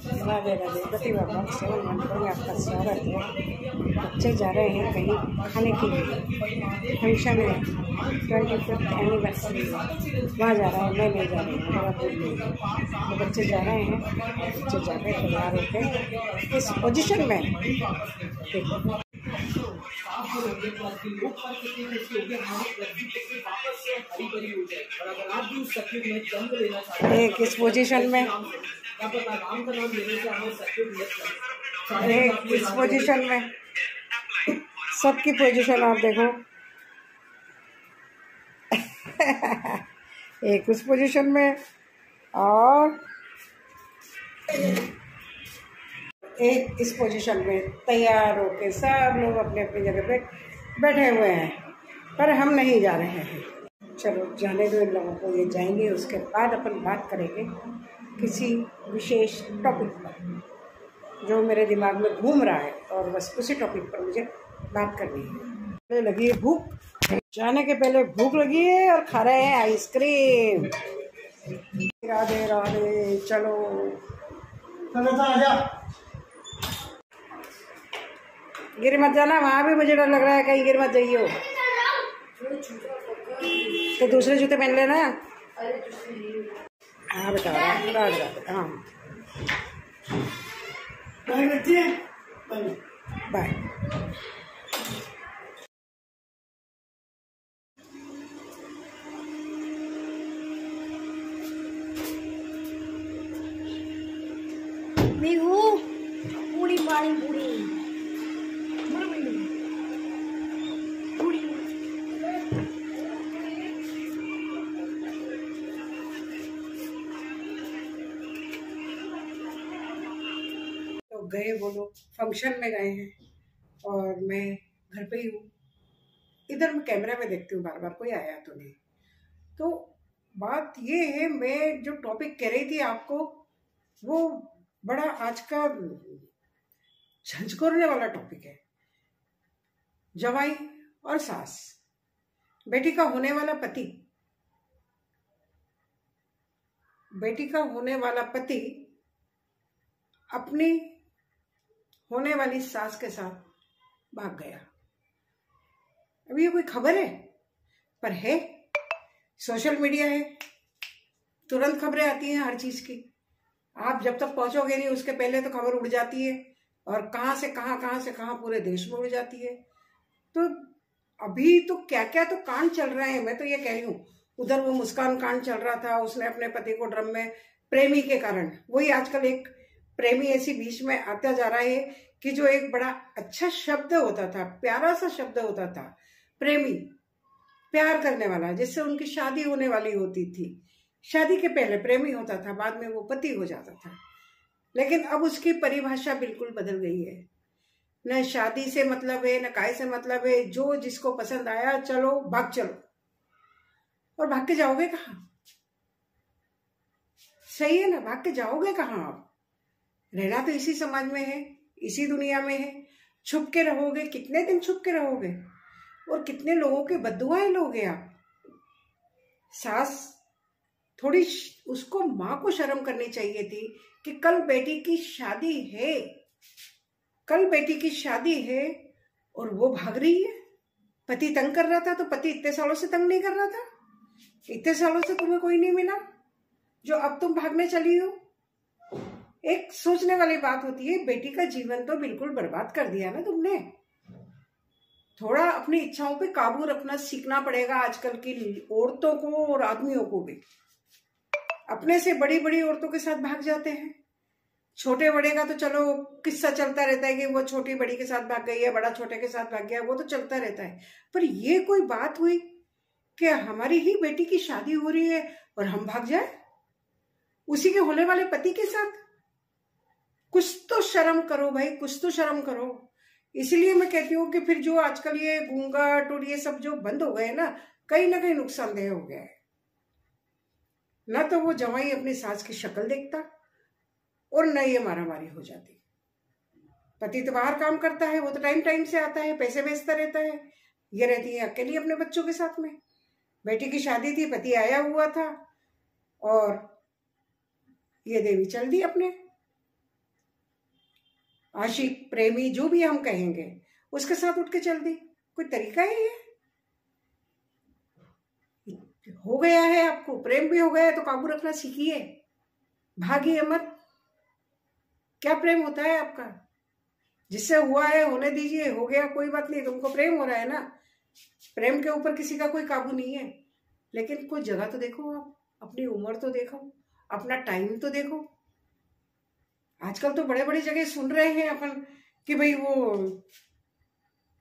राधे राधे पति बाबा 7 मंत्र में आपका स्वागत है। बच्चे जा रहे हैं कहीं खाने के लिए, फंक्शन है, 25th एनिवर्सरी है, वहाँ जा रहा है। मैं नहीं जा रही हूँ, मेरा दूर नहीं है, तो बच्चे जा रहे हैं। बच्चे जा रहे तैयार होकर इस पोजीशन में एक इस पोजीशन में, एक इस पोजीशन में, सबकी पोजीशन आप देखो। एक उस पोजीशन में और एक इस पोजीशन में, तैयार होके सब लोग अपने अपनी जगह पे बैठे हुए हैं, पर हम नहीं जा रहे हैं। चलो जाने दो इन लोगों को, ये जाएंगे, उसके बाद अपन बात करेंगे किसी विशेष टॉपिक पर जो मेरे दिमाग में घूम रहा है, और बस उसी टॉपिक पर मुझे बात करनी है। लगी है भूख, जाने के पहले भूख लगी है और खा रहे हैं आइसक्रीम। राधे राधे। चलो गिर मत जाना, वहाँ भी मुझे डर लग रहा है, कहीं गिर मत जाइयो। तो दूसरे जूते पहन लेना। हाँ बेटा, राधे राधे। हाँ बाय। पूरी पानी पूरी गए वो लोग, फंक्शन में गए हैं और मैं घर पे ही हूँ। इधर मैं कैमरा में देखती हूँ बार बार, कोई आया तो नहीं। तो बात ये है, मैं जो टॉपिक कह रही थी आपको, वो बड़ा आज का झंझोरने वाला टॉपिक है। जवाई और सास, बेटी का होने वाला पति, बेटी का होने वाला पति अपनी होने वाली सास के साथ भाग गया। अभी ये कोई खबर है, पर है, सोशल मीडिया है, तुरंत खबरें आती हैं हर चीज की। आप जब तक पहुंचोगे नहीं उसके पहले तो खबर उड़ जाती है, और कहां से कहां पूरे देश में उड़ जाती है। तो अभी तो क्या क्या तो कांड चल रहे हैं। मैं तो ये कह रही हूँ, उधर वो मुस्कान कांड चल रहा था, उसने अपने पति को ड्रम में, प्रेमी के कारण, वही आजकल एक प्रेमी ऐसी बीच में आता जा रहा है कि जो एक बड़ा अच्छा शब्द होता था, प्यारा सा शब्द होता था, प्रेमी, प्यार करने वाला, जिससे उनकी शादी होने वाली होती थी। शादी के पहले प्रेमी होता था, बाद में वो पति हो जाता था। लेकिन अब उसकी परिभाषा बिल्कुल बदल गई है। न शादी से मतलब है, न काय से मतलब है, जो जिसको पसंद आया चलो भाग चलो। और भाग के जाओगे कहाँ? सही है ना, भाग के जाओगे कहाँ? आप रहना तो इसी समाज में है, इसी दुनिया में है। छुप के रहोगे, कितने दिन छुप के रहोगे, और कितने लोगों के बद्दुआएं लोगे आप। सास थोड़ी, उसको माँ को शर्म करनी चाहिए थी कि कल बेटी की शादी है, कल बेटी की शादी है और वो भाग रही है। पति तंग कर रहा था, तो पति इतने सालों से तंग नहीं कर रहा था? इतने सालों से तुम्हें कोई नहीं मिला जो अब तुम भागने चली हो? एक सोचने वाली बात होती है। बेटी का जीवन तो बिल्कुल बर्बाद कर दिया ना तुमने। थोड़ा अपनी इच्छाओं पे काबू रखना सीखना पड़ेगा आजकल की औरतों को और आदमियों को भी। अपने से बड़ी बड़ी औरतों के साथ भाग जाते हैं। छोटे बड़े का तो चलो किस्सा चलता रहता है कि वो छोटी बड़ी के साथ भाग गई है, बड़ा छोटे के साथ भाग गया, वो तो चलता रहता है। पर ये कोई बात हुई कि हमारी ही बेटी की शादी हो रही है और हम भाग जाए उसी के होने वाले पति के साथ? कुछ तो शर्म करो भाई, कुछ तो शर्म करो। इसलिए मैं कहती हूँ कि फिर जो आजकल ये घूंघट और ये सब जो बंद हो गए ना कहीं नुकसानदेह हो गया है। न तो वो जवाई अपनी सास की शक्ल देखता और न ये मारामारी हो जाती। पति तो बाहर काम करता है, वो तो टाइम से आता है, पैसे भेजता रहता है, ये रहती है अकेली अपने बच्चों के साथ में। बेटी की शादी थी, पति आया हुआ था और ये देवी चल दी अपने। आशिक, प्रेमी, जो भी हम कहेंगे, उसके साथ उठ के चल दी। कोई तरीका है ये? हो गया है, आपको प्रेम भी हो गया है तो काबू रखना सीखिए, भागिए मत। क्या प्रेम होता है आपका? जिससे हुआ है होने दीजिए, हो गया, कोई बात नहीं, तुमको प्रेम हो रहा है ना। प्रेम के ऊपर किसी का कोई काबू नहीं है। लेकिन कोई जगह तो देखो, आप अपनी उम्र तो देखो, अपना टाइम तो देखो। आजकल तो बड़े बड़ी जगह सुन रहे हैं अपन कि भाई वो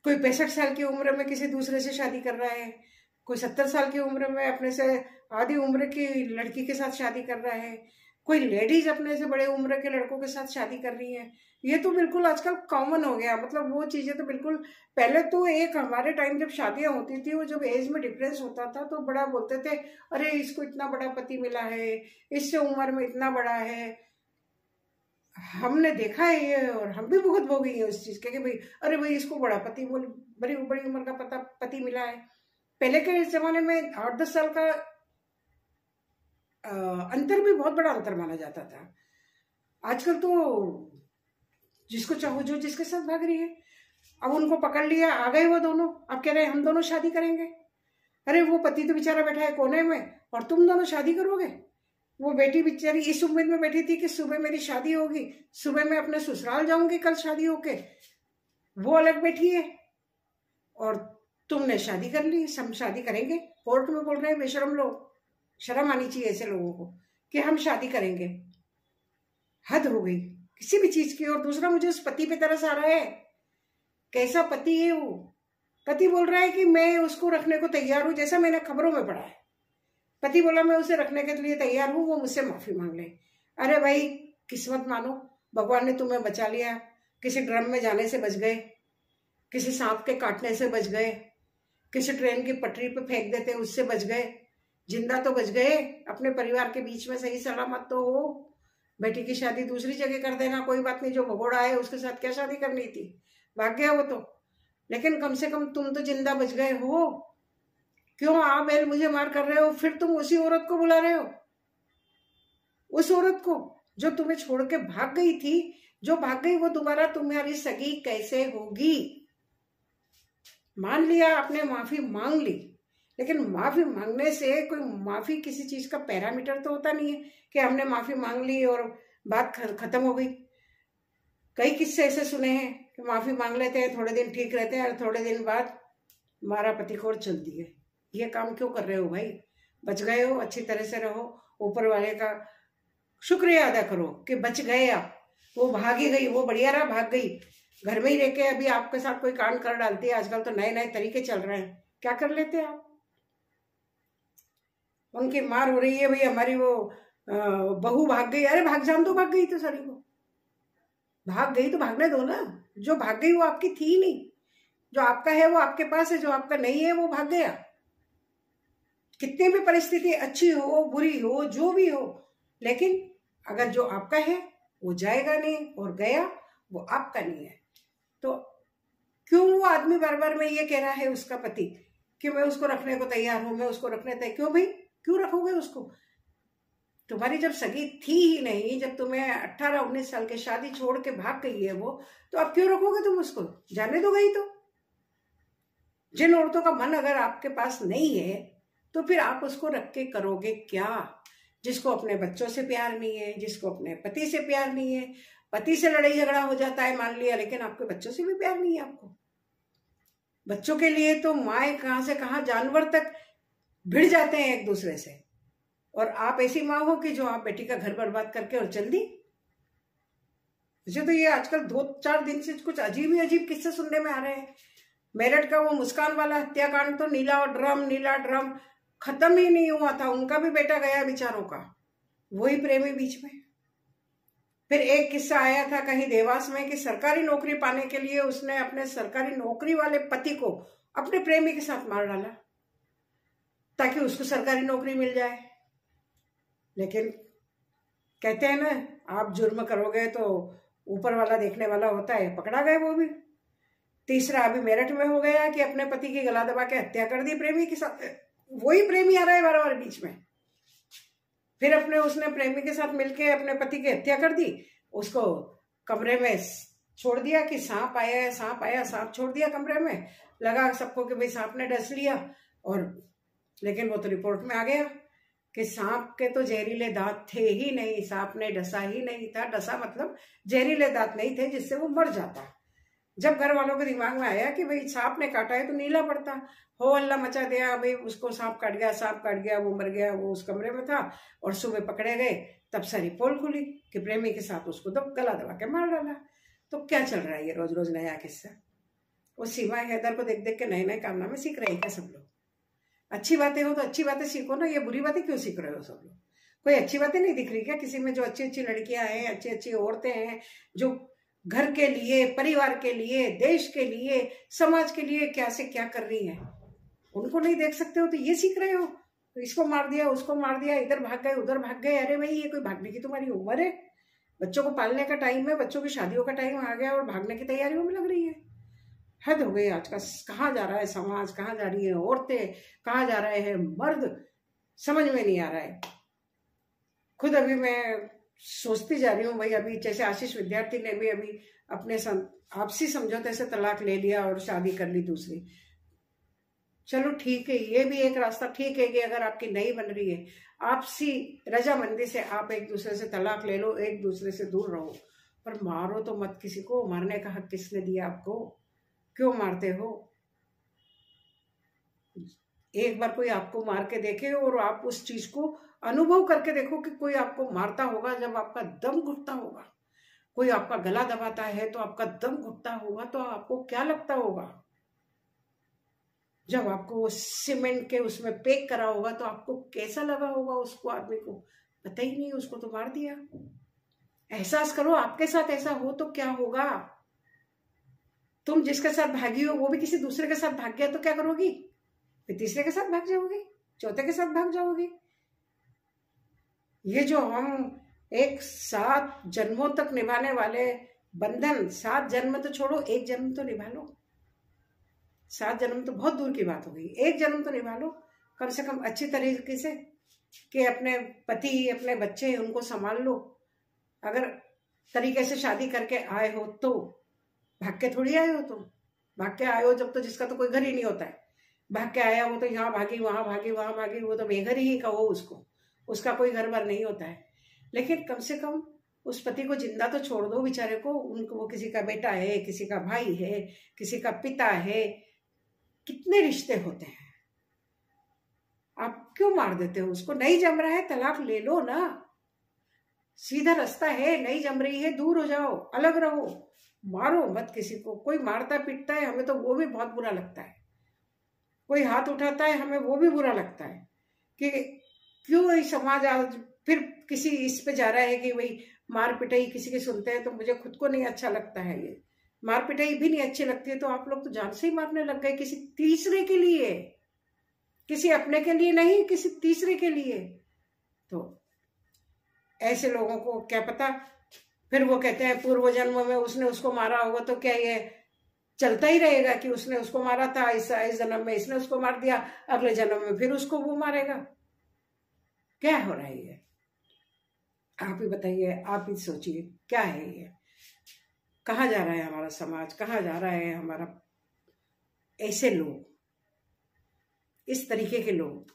कोई 65 साल की उम्र में किसी दूसरे से शादी कर रहा है, कोई 70 साल की उम्र में अपने से आधी उम्र की लड़की के साथ शादी कर रहा है, कोई लेडीज अपने से बड़े उम्र के लड़कों के साथ शादी कर रही है। ये तो बिल्कुल आजकल कॉमन हो गया। मतलब वो चीजें तो बिल्कुल, पहले तो एक हमारे टाइम जब शादियां होती थी, वो जब एज में डिफरेंस होता था तो बड़ा बोलते थे, अरे इसको इतना बड़ा पति मिला है, इससे उम्र में इतना बड़ा है। हमने देखा है ये, और हम भी बहुत भोगी है उस चीज के कि भाई अरे भाई इसको बड़ा पति, बोल बड़ी बड़ी उम्र का पति मिला है। पहले के जमाने में 8-10 साल का अंतर भी बहुत बड़ा अंतर माना जाता था। आजकल तो जिसको चाहो जो जिसके साथ भाग रही है। अब उनको पकड़ लिया, आ गए वो दोनों, अब कह रहे हैं हम दोनों शादी करेंगे। अरे वो पति तो बेचारा बैठा है कोने में और तुम दोनों शादी करोगे। वो बेटी बेचारी इस उम्मीद में बैठी थी कि सुबह मेरी शादी होगी, सुबह मैं अपने ससुराल जाऊंगी कल शादी होके, वो अलग बैठी है और तुमने शादी कर ली। हम शादी करेंगे, कोर्ट में बोल रहे हैं बेशरम लोग। शर्म आनी चाहिए ऐसे लोगों को कि हम शादी करेंगे। हद हो गई किसी भी चीज की। और दूसरा, मुझे उस पति पे तरस आ रहा है। कैसा पति है वो? पति बोल रहा है कि मैं उसको रखने को तैयार हूं, जैसा मैंने खबरों में पढ़ा है। पति बोला मैं उसे रखने के लिए तैयार हूं, वो मुझसे माफी मांग ले। अरे भाई किस्मत मानो, भगवान ने तुम्हें बचा लिया। किसी ड्रम में जाने से बच गए, किसी सांप के काटने से बच गए, किसी ट्रेन की पटरी पे फेंक देते उससे बच गए, जिंदा तो बच गए। अपने परिवार के बीच में सही सलामत तो हो। बेटी की शादी दूसरी जगह कर देना, कोई बात नहीं, जो भगोड़ा है उसके साथ क्या शादी करनी थी, भाग गया वो तो। लेकिन कम से कम तुम तो जिंदा बच गए हो। क्यों आप बेल मुझे मार कर रहे हो? फिर तुम उसी औरत को बुला रहे हो, उस औरत को जो तुम्हें छोड़ के भाग गई थी। जो भाग गई वो दोबारा तुम्हारी सगी कैसे होगी? मान लिया आपने, माफी मांग ली, लेकिन माफी मांगने से कोई, माफी किसी चीज का पैरामीटर तो होता नहीं है कि हमने माफी मांग ली और बात खत्म हो गई। कई किस्से ऐसे सुने हैं कि माफी मांग लेते हैं, थोड़े दिन ठीक रहते हैं और थोड़े दिन बाद मारा पति को और चलती है। ये काम क्यों कर रहे हो भाई? बच गए हो, अच्छी तरह से रहो, ऊपर वाले का शुक्रिया अदा करो कि बच गए आप। वो भागी गई, वो बढ़िया रहा, भाग गई, घर में ही रह के अभी आपके साथ कोई कांड कर डालती है। आजकल तो नए नए तरीके चल रहे हैं, क्या कर लेते हैं आप? उनकी मार हो रही है भाई, हमारी वो बहू भाग गई। अरे भाग जान दो, भाग गई तो सारी को भाग गई तो भागने दो ना। जो भाग गई वो आपकी थी नहीं, जो आपका है वो आपके पास है, जो आपका नहीं है वो भाग गया। कितनी भी परिस्थिति अच्छी हो, बुरी हो, जो भी हो, लेकिन अगर जो आपका है वो जाएगा नहीं, और गया वो आपका नहीं है। तो क्यों वो आदमी बार बार में ये कह रहा है, उसका पति, कि मैं उसको रखने को तैयार हूं, मैं उसको रखने तैयार। क्यों भाई, क्यों रखोगे उसको? तुम्हारी जब सगी थी ही नहीं, जब तुम्हें 18-19 साल के शादी छोड़ के भाग गई है वो, तो अब क्यों रखोगे तुम उसको? जाने दो गई तो। जिन औरतों का मन अगर आपके पास नहीं है तो फिर आप उसको रख के करोगे क्या? जिसको अपने बच्चों से प्यार नहीं है, जिसको अपने पति से प्यार नहीं है, पति से लड़ाई झगड़ा हो जाता है मान लिया, लेकिन आपके बच्चों से भी प्यार नहीं है आपको। बच्चों के लिए तो माए कहां से कहां, जानवर तक भिड़ जाते हैं एक दूसरे से। और आप ऐसी माँ हो कि जो आप बेटी का घर बर्बाद करके और चल दी। मुझे तो ये आजकल 2-4 दिन से कुछ अजीब ही अजीब किस्से सुनने में आ रहे हैं। मेरठ का वो मुस्कान वाला हत्याकांड तो नीला ड्रम खत्म ही नहीं हुआ था। उनका भी बेटा गया बेचारों का, वही प्रेमी बीच में। फिर एक किस्सा आया था कहीं देवास में कि सरकारी नौकरी पाने के लिए उसने अपने सरकारी नौकरी वाले पति को अपने प्रेमी के साथ मार डाला ताकि उसको सरकारी नौकरी मिल जाए। लेकिन कहते हैं ना, आप जुर्म करोगे तो ऊपर वाला देखने वाला होता है, पकड़ा गए वो भी। तीसरा अभी मेरठ में हो गया कि अपने पति की गला दबा के हत्या कर दी प्रेमी के साथ। वही प्रेमी आ रहा है बार बार बीच में। फिर उसने प्रेमी के साथ मिलके अपने पति की हत्या कर दी, उसको कमरे में छोड़ दिया कि सांप आया है, सांप आया, सांप छोड़ दिया कमरे में, लगा सबको कि भाई सांप ने डस लिया। और लेकिन वो तो रिपोर्ट में आ गया कि सांप के तो जहरीले दांत थे ही नहीं, सांप ने डसा ही नहीं था। डसा मतलब जहरीले दांत नहीं थे जिससे वो मर जाता। जब घर वालों के दिमाग में आया कि भाई सांप ने काटा है तो नीला पड़ता, हो हल्ला मचा दिया, भाई उसको सांप काट गया, सांप काट गया, वो मर गया, वो उस कमरे में था। और सुबह पकड़े गए, तब सारी पोल खुली कि प्रेमी के साथ उसको गला दबा के मार डाला। तो क्या चल रहा है ये रोज रोज नया किस्सा? वो सीमा हैदर को देख देख के नए नए कारनामे सीख रहे हैं क्या सब लोग? अच्छी बातें हो तो अच्छी बातें सीखो ना, ये बुरी बातें क्यों सीख रहे हो सब लोग? कोई अच्छी बातें नहीं दिख रही क्या किसी में? जो अच्छी अच्छी लड़कियां हैं, अच्छी अच्छी औरतें हैं, जो घर के लिए, परिवार के लिए, देश के लिए, समाज के लिए क्या से क्या कर रही हैं, उनको नहीं देख सकते हो तो ये सीख रहे हो? तो इसको मार दिया, उसको मार दिया, इधर भाग गए, उधर भाग गए। अरे भाई, ये कोई भागने की तुम्हारी उम्र है? बच्चों को पालने का टाइम है, बच्चों की शादियों का टाइम आ गया और भागने की तैयारियों में लग रही है। हद हो गई आज का। कहाँ जा रहा है समाज, कहाँ जा रही है औरतें, कहाँ जा रहे हैं मर्द, समझ में नहीं आ रहा है। खुद अभी मैं सोचती जा रही हूँ भाई, अभी जैसे आशीष विद्यार्थी ने भी अभी अपने आपसी समझौते से तलाक ले लिया और शादी कर ली दूसरी। चलो ठीक है, ये भी एक रास्ता ठीक है कि अगर आपकी नहीं बन रही है, आपसी रजामंदी से आप एक दूसरे से तलाक ले लो, एक दूसरे से दूर रहो, पर मारो तो मत किसी को। मारने का हक किसने दिया आपको? क्यों मारते हो? एक बार कोई आपको मार के देखे और आप उस चीज को अनुभव करके देखो कि कोई आपको मारता होगा जब आपका दम घुटता होगा, कोई आपका गला दबाता है तो आपका दम घुटता होगा, तो आपको क्या लगता होगा? जब आपको सीमेंट के उसमें पैक करा होगा तो आपको कैसा लगा होगा? उसको, आदमी को पता ही नहीं, उसको तो मार दिया। एहसास करो, आपके साथ ऐसा हो तो क्या होगा? तुम जिसके साथ भागी हो वो भी किसी दूसरे के साथ भाग गया तो क्या करोगी? फिर तीसरे के साथ भाग जाओगी, चौथे के साथ भाग जाओगी। ये जो हम एक 7 जन्मों तक निभाने वाले बंधन, 7 जन्म तो छोड़ो, 1 जन्म तो निभा लो। 7 जन्म तो बहुत दूर की बात हो गई, 1 जन्म तो निभा लो कम से कम अच्छी तरीके से, कि अपने पति, अपने बच्चे, उनको संभाल लो। अगर तरीके से शादी करके आए हो तो भाग के थोड़ी आए हो तुम। भाग के आए हो जब तो जिसका तो कोई घर ही नहीं होता है। भाग के आया वो तो यहाँ भागी, वहां भागी, वहां भागी, वो तो बेघर ही कहो उसको, उसका कोई घर बार नहीं होता है। लेकिन कम से कम उस पति को जिंदा तो छोड़ दो बेचारे को। उनको, वो किसी का बेटा है, किसी का भाई है, किसी का पिता है, कितने रिश्ते होते हैं। आप क्यों मार देते हो उसको? नहीं जम रहा है, तलाक ले लो ना, सीधा रास्ता है। नहीं जम रही है, दूर हो जाओ, अलग रहो, मारो मत किसी को। कोई मारता पीटता है हमें तो वो भी बहुत बुरा लगता है, कोई हाथ उठाता है हमें वो भी बुरा लगता है कि क्यों ये समाज आज फिर किसी इस पे जा रहा है कि भाई मार पिटाई किसी की सुनते हैं तो मुझे खुद को नहीं अच्छा लगता है। ये मार पिटाई भी नहीं अच्छी लगती है तो आप लोग तो जान से ही मारने लग गए किसी तीसरे के लिए, किसी अपने के लिए नहीं, किसी तीसरे के लिए। तो ऐसे लोगों को क्या पता, फिर वो कहते हैं पूर्व जन्म में उसने उसको मारा होगा, तो क्या ये चलता ही रहेगा कि उसने उसको मारा था, इस जन्म में इसने उसको मार दिया, अगले जन्म में फिर उसको वो मारेगा? क्या हो रहा है ये? आप ही बताइए, आप ही सोचिए, क्या है ये? कहाँ जा रहा है हमारा समाज, कहाँ जा रहा है हमारा? ऐसे लोग, इस तरीके के लोग,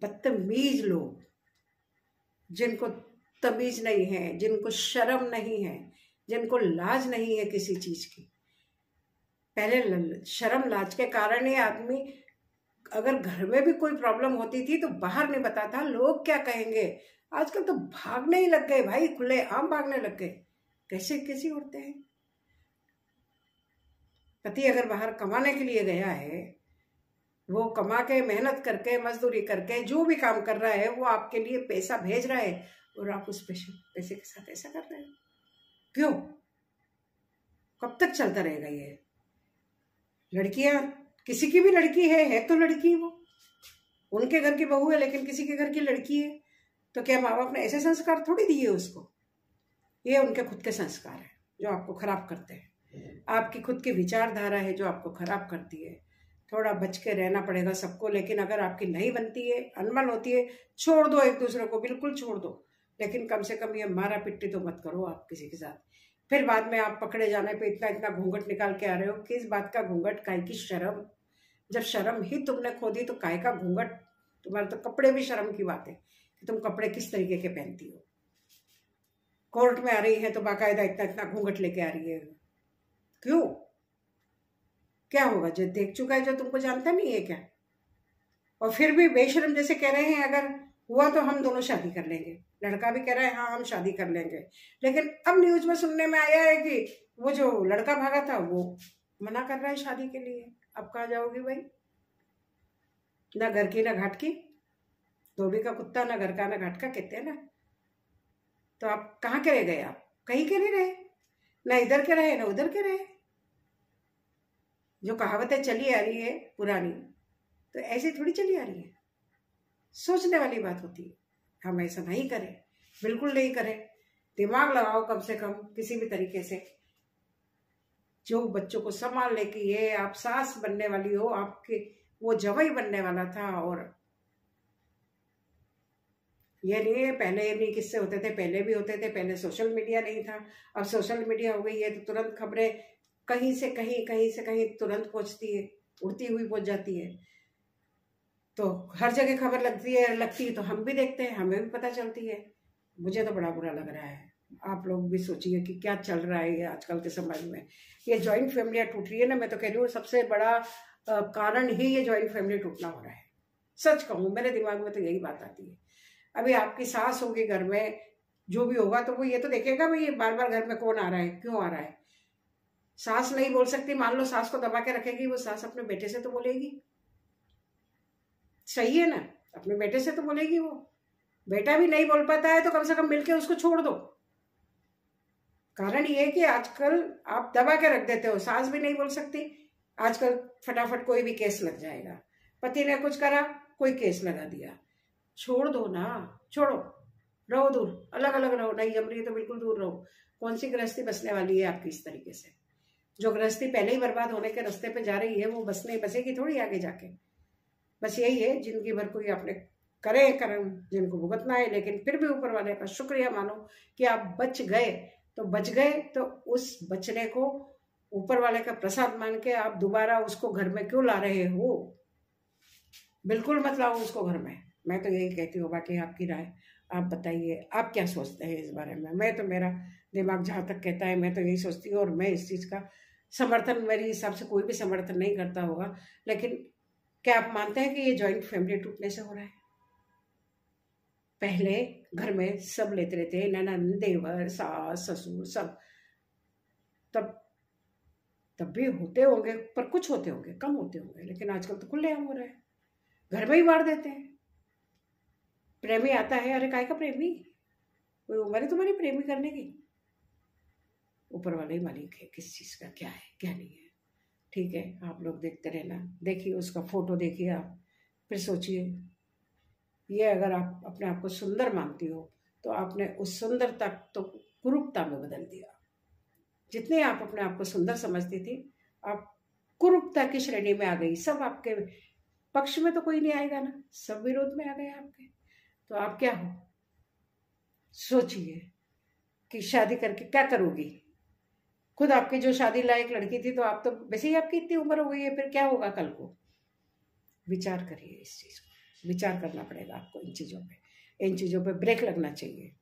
बदतमीज लोग, जिनको तमीज नहीं है, जिनको शर्म नहीं है, जिनको लाज नहीं है किसी चीज की। पहले शर्म लाज के कारण ही आदमी, अगर घर में भी कोई प्रॉब्लम होती थी तो बाहर नहीं बताता, लोग क्या कहेंगे। आजकल तो भागने ही लग गए भाई, खुले आम भागने लग गए। कैसे कैसी उड़ते हैं? पति अगर बाहर कमाने के लिए गया है, वो कमा के, मेहनत करके, मजदूरी करके, जो भी काम कर रहा है वो आपके लिए पैसा भेज रहा है, और आप उस पैसे के साथ ऐसा कर रहे हो? क्यों? कब तक चलता रहेगा ये? लड़कियां, किसी की भी लड़की है तो लड़की, वो उनके घर की बहू है लेकिन किसी के घर की लड़की है, तो क्या माँ बाप ने ऐसे संस्कार थोड़ी दिए उसको? ये उनके खुद के संस्कार है जो आपको खराब करते हैं। आपकी खुद की विचारधारा है जो आपको खराब करती है। थोड़ा बच के रहना पड़ेगा सबको, लेकिन अगर आपकी नहीं बनती है, अनबन होती है, छोड़ दो एक दूसरे को, बिल्कुल छोड़ दो। लेकिन कम से कम ये मारा पिट्टी तो मत करो आप किसी के साथ। फिर बाद में आप पकड़े जाने पे इतना इतना घूंघट निकाल के आ रहे हो। किस बात का घूंघट, काय की शर्म? जब शर्म ही तुमने खो दी तो काय का घूंघट? तुम्हारे तो कपड़े भी शर्म की बात है कि तुम कपड़े किस तरीके के पहनती हो। कोर्ट में आ रही है तो बाकायदा इतना इतना घूंघट लेके आ रही है। क्यों? क्या होगा? जो देख चुका है, जो तुमको जानता नहीं है क्या? और फिर भी बेशरम जैसे कह रहे हैं अगर हुआ तो हम दोनों शादी कर लेंगे। लड़का भी कह रहा है हाँ हम शादी कर लेंगे, लेकिन अब न्यूज में सुनने में आया है कि वो जो लड़का भागा था वो मना कर रहा है शादी के लिए। अब कहाँ जाओगी भाई? ना घर की ना घाट की, धोबी का कुत्ता ना घर का ना घाट का, कहते हैं ना। तो आप कहाँ के रह गए? आप कहीं के नहीं रहे, ना इधर के रहे ना उधर के रहे। जो कहावतें चली आ रही है पुरानी, तो ऐसे थोड़ी चली आ रही है। सोचने वाली बात होती है। हम ऐसा नहीं करें, बिल्कुल नहीं करें। दिमाग लगाओ कम से कम किसी भी तरीके से। जो बच्चों को संभाल ले कि ये आप सास बनने वाली हो, आपके वो जवाई बनने वाला था। और ये नहीं है पहले ये नहीं किस्से होते थे, पहले भी होते थे। पहले सोशल मीडिया नहीं था, अब सोशल मीडिया हो गई है तो तुरंत खबरें कहीं से कहीं, कहीं से कहीं तुरंत पहुंचती है, उड़ती हुई पहुंच जाती है। तो हर जगह खबर लगती है तो हम भी देखते हैं, हमें भी पता चलती है। मुझे तो बड़ा बुरा लग रहा है। आप लोग भी सोचिए कि क्या चल रहा है ये आजकल के समाज में। ये जॉइंट फैमिलियाँ टूट रही है ना, मैं तो कह रही हूँ सबसे बड़ा कारण ही ये जॉइंट फैमिली टूटना हो रहा है। सच कहूँ, मेरे दिमाग में तो यही बात आती है। अभी आपकी सास होगी घर में, जो भी होगा तो वो ये तो देखेगा भाई ये बार बार घर में कौन आ रहा है, क्यों आ रहा है। सास नहीं बोल सकती, मान लो सास को दबा के रखेगी, वो सास अपने बेटे से तो बोलेगी। सही है ना, अपने बेटे से तो बोलेगी। वो बेटा भी नहीं बोल पाता है तो कम से कम मिलके उसको छोड़ दो। कारण ये है कि आजकल आप दबा के रख देते हो, सास भी नहीं बोल सकती। आजकल फटाफट कोई भी केस लग जाएगा। पति ने कुछ करा, कोई केस लगा दिया। छोड़ दो ना, छोड़ो, रहो दूर, अलग अलग रहो। नहीं जम रही है तो बिल्कुल दूर रहो। कौन सी गृहस्थी बसने वाली है आपकी इस तरीके से? जो गृहस्थी पहले ही बर्बाद होने के रास्ते पे जा रही है वो बसेगी थोड़ी आगे जाके। बस यही है, जिंदगी भर कोई आपने करे कर्म जिनको भुगतना है, लेकिन फिर भी ऊपर वाले का शुक्रिया मानो कि आप बच गए। तो बच गए तो उस बचने को ऊपर वाले का प्रसाद मान के आप दोबारा उसको घर में क्यों ला रहे हो? बिल्कुल मत लाओ उसको घर में। मैं तो यही कहती हूँ, बाकी आपकी राय आप बताइए, आप क्या सोचते हैं इस बारे में। मैं तो, मेरा दिमाग जहाँ तक कहता है मैं तो यही सोचती हूँ। और मैं इस चीज़ का समर्थन, मेरे हिसाब से कोई भी समर्थन नहीं करता होगा, लेकिन क्या आप मानते हैं कि ये जॉइंट फैमिली टूटने से हो रहा है? पहले घर में सब लेते रहते, ननद, देवर, सास, ससुर, सब। तब भी होते होंगे, पर कुछ होते होंगे, कम होते होंगे, लेकिन आजकल तो खुलेआम हो रहा है। घर में ही मार देते हैं। प्रेमी आता है, अरे काय का प्रेमी, कोई उम्र है तुम्हारी प्रेमी करने की? ऊपर वाले ही मालिक है किस चीज़ का क्या है क्या नहीं है। ठीक है, आप लोग देखते रहना, देखिए उसका फोटो देखिए आप, फिर सोचिए। ये अगर आप अपने आप को सुंदर मानती हो तो आपने उस सुंदरता तो कुरूपता में बदल दिया। जितने आप अपने आप को सुंदर समझती थी, आप कुरूपता की श्रेणी में आ गई। सब आपके पक्ष में तो कोई नहीं आएगा ना, सब विरोध में आ गए आपके। तो आप क्या हो? सोचिए कि शादी करके क्या करोगी। खुद आपकी जो शादी लायक लड़की थी तो आप तो वैसे ही आपकी इतनी उम्र हो गई है, फिर क्या होगा कल को? विचार करिए इस चीज़ को, विचार करना पड़ेगा आपको इन चीज़ों पे ब्रेक लगना चाहिए।